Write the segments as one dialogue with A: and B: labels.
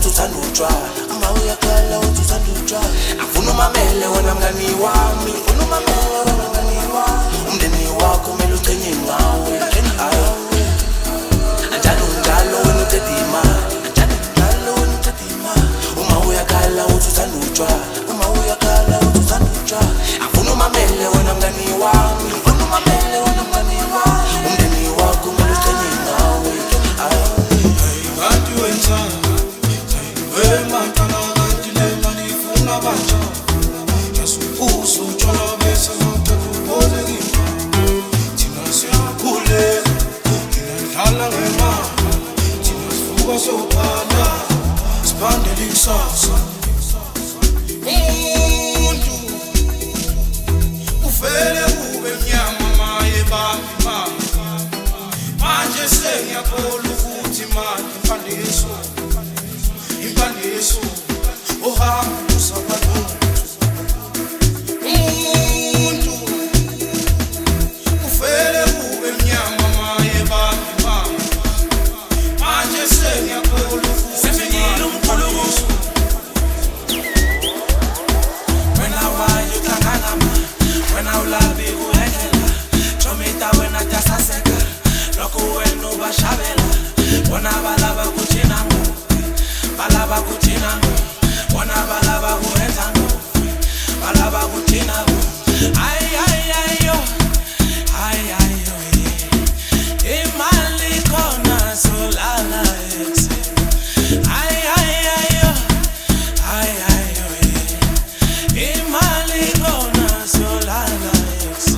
A: uthanda utshwala, uma uyakhala uthi uthanda utshwala. Afuna umamele wena mngani wami, ufuna umamele wena mngani wami. Umndeni wakho kumele ucenye ngawe, njalo njalo wena uthethe imali, njalo wena uthethe imali. Uma uyakhala uthi uthanda utshwala, uma uyakhala uthi uthanda utshwala. Afuna umamele wena mngani wami, ufuna umamele wena mngani wami. Umndeni wakho kumele ucenye ngawe.
B: Kanti wenzani wemaqala kanti le mali ifuna banja yasupuso utshwala bese ngakuphoze ngima thina siyakhule ngidlala ngemali thina sivuka sobhala sibandela ikusasa. Umuntu uvele kube mnyama maye bambi mama manje sengiyakholwa ukuthi imali impandiso ohamba usabalo. Umuntu uvele kube mnyama maye bambi mama manje sengiyakholwa ukuthi imali impandiso. Wena wayo kanganama wena ulabi kuhekela chomita wena tasaseka lokho wena ubashabela bona balaba kuthina ngo balaba kuthina ngo bona balaba kuhenza ngo balaba kuthina ngo ay ay ay yo ay ay yo imali kona solala exe ay ay ay yo ay ay yo imali kona solala exe.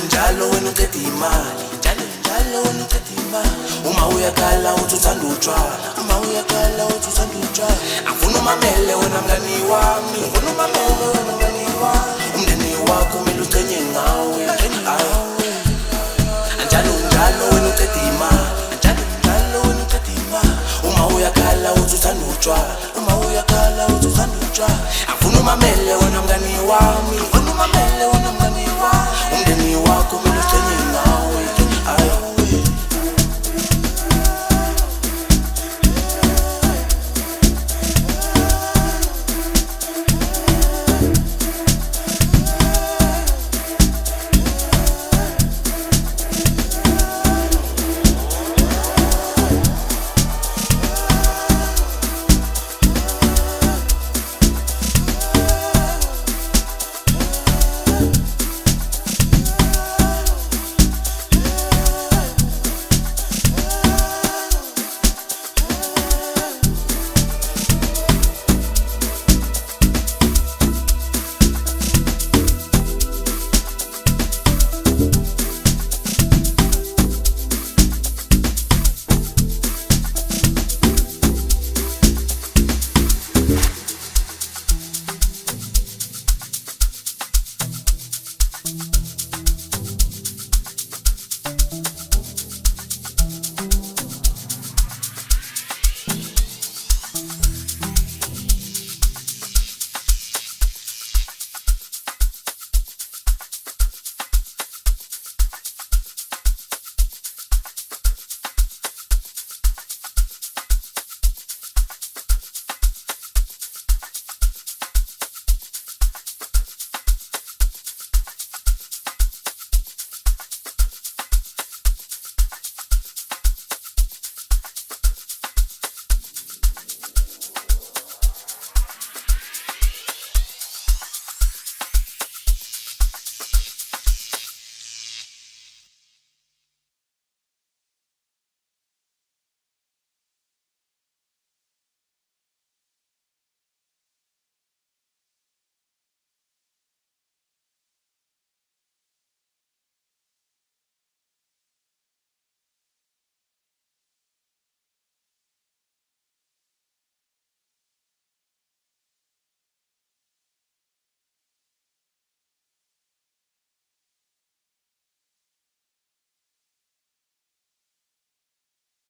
A: Njalo wena uthethe imali, njalo wena uthethe imali. Uma uyakhala uthi uthanda utshwala, uma uyakhala uthi uthanda utshwala. Afuna umamele wena mngani wami, ufuna umamele wena mngani wami. Umndeni wakho kumele ucenye ngawe, njalo njalo wena uthethe imali, njalo wena uthethe imali. Uma uyakhala uthi uthanda utshwala, uma uyakhala uthi uthanda utshwala. Afuna umamele wena mngani wami.